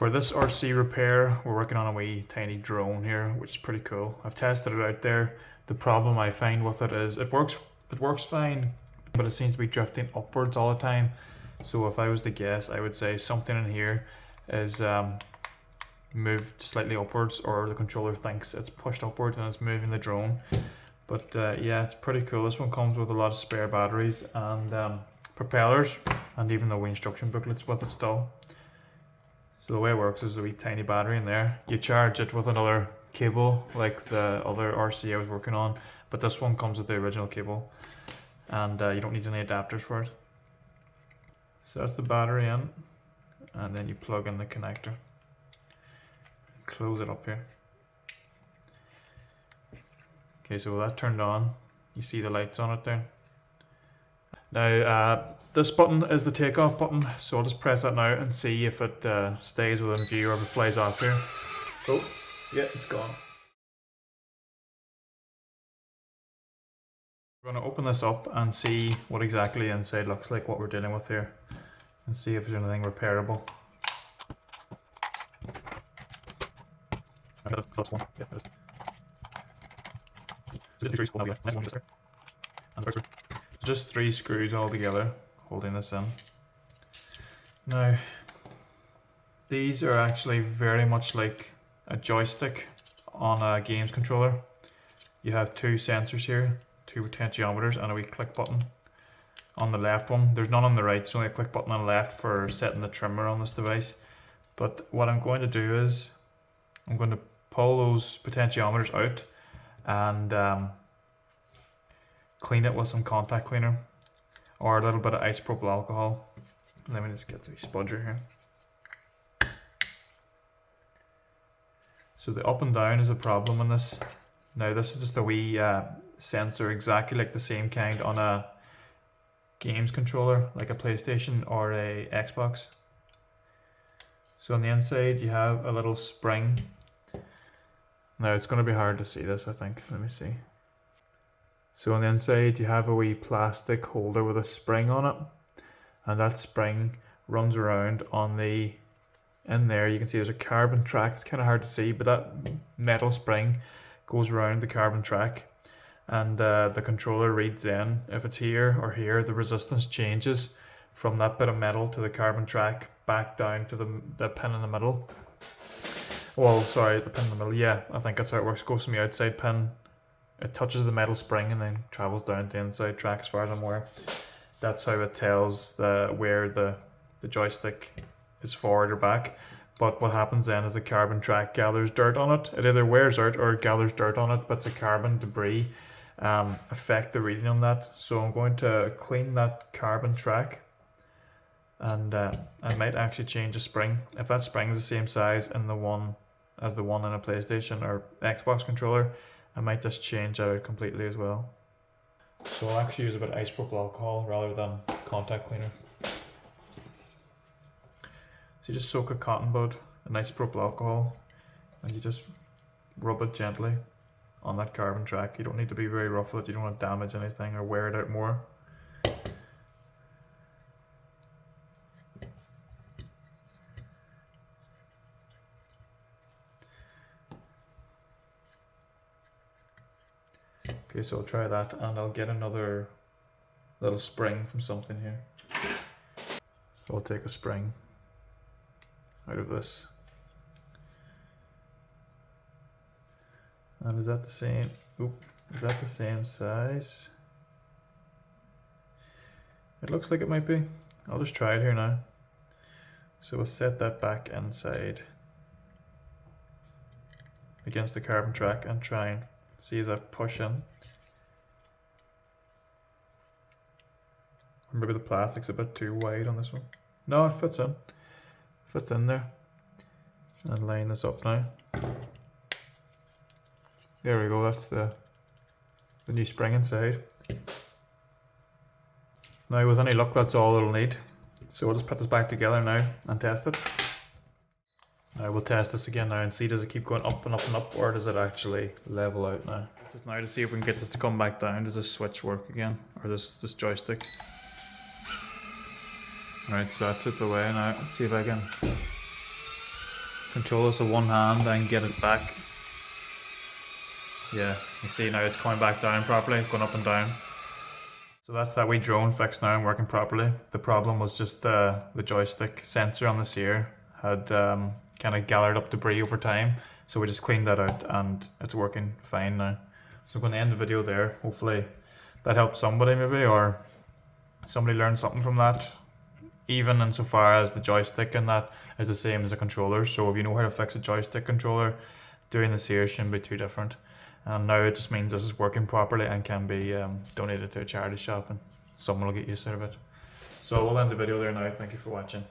For this RC repair, we're working on a wee tiny drone here, which is pretty cool. I've tested it out there. The problem I find with it is it works fine, but it seems to be drifting upwards all the time. So if I was to guess, I would say something in here is moved slightly upwards, or the controller thinks it's pushed upwards and it's moving the drone. But yeah, it's pretty cool. This one comes with a lot of spare batteries and propellers, and even the wee instruction booklets with it still. So the way it works is a wee tiny battery in there. You charge it with another cable like the other RC I was working on, but this one comes with the original cable, and you don't need any adapters for it. So that's the battery in, and then you plug in the connector. Close it up here. Okay, so with that turned on, you see the lights on it there. Now this button is the takeoff button, so I'll just press that now and see if it stays within view or if it flies off here. Oh, yeah, it's gone. We're going to open this up and see what exactly inside looks like, what we're dealing with here, and see if there's anything repairable. Just 3 screws all together holding this in. Now, these are actually very much like a joystick on a games controller. You have 2 sensors here, 2 potentiometers, and a wee click button on the left one. There's none on the right, there's only a click button on the left for setting the trimmer on this device. But what I'm going to do is, I'm going to pull those potentiometers out and clean it with some contact cleaner or a little bit of isopropyl alcohol. Let me just get the spudger here. So the up and down is a problem in this. Now this is just a wee sensor, exactly like the same kind on a games controller, like a PlayStation or a Xbox. So on the inside you have a little spring. Now it's going to be hard to see this, I think. Let me see. So on the inside you have a wee plastic holder with a spring on it, and that spring runs around on the, in there you can see there's a carbon track. It's kind of hard to see, but that metal spring goes around the carbon track, and the controller reads in if it's here or here. The resistance changes from that bit of metal to the carbon track back down to the pin in the middle. Well, sorry, the pin in the middle. Yeah, I think that's how it works. Goes from the outside pin, it touches the metal spring and then travels down to the inside track as far as I'm aware. That's how it tells where the joystick is forward or back. But what happens then is the carbon track gathers dirt on it. It either wears out or it gathers dirt on it, but the carbon debris affect the reading on that. So I'm going to clean that carbon track, and I might actually change the spring. If that spring is the same size in the one as the one in a PlayStation or Xbox controller, I might just change that out completely as well. So I'll actually use a bit of isopropyl alcohol rather than contact cleaner. So you just soak a cotton bud in isopropyl alcohol and you just rub it gently on that carbon track. You don't need to be very rough with it, you don't want to damage anything or wear it out more. Okay, so I'll try that, and I'll get another little spring from something here. So I'll take a spring out of this. And is that the same? Oop, is that the same size? It looks like it might be. I'll just try it here now. So we'll set that back inside against the carbon track and try and see if I push in. Or maybe the plastic's a bit too wide on this one. No, it fits in. Fits in there. And line this up now. There we go, that's the new spring inside. Now with any luck, that's all it'll need. So we'll just put this back together now and test it. Now we'll test this again now and see, does it keep going up and up and up, or does it actually level out now? This is now to see if we can get this to come back down. Does this switch work again, or this joystick? Alright, so that's it away now. Let's see if I can control this with one hand and get it back. Yeah, you see now it's coming back down properly, going up and down. So that's that wee drone fixed now and working properly. The problem was just the joystick sensor on the Seer had kind of gathered up debris over time. So we just cleaned that out and it's working fine now. So I'm going to end the video there. Hopefully that helped somebody maybe, or somebody learned something from that. Even insofar as the joystick and that is the same as a controller. So if you know how to fix a joystick controller, doing the Seer shouldn't be too different. And now it just means this is working properly and can be donated to a charity shop and someone will get use out of it. So we'll end the video there now. Thank you for watching.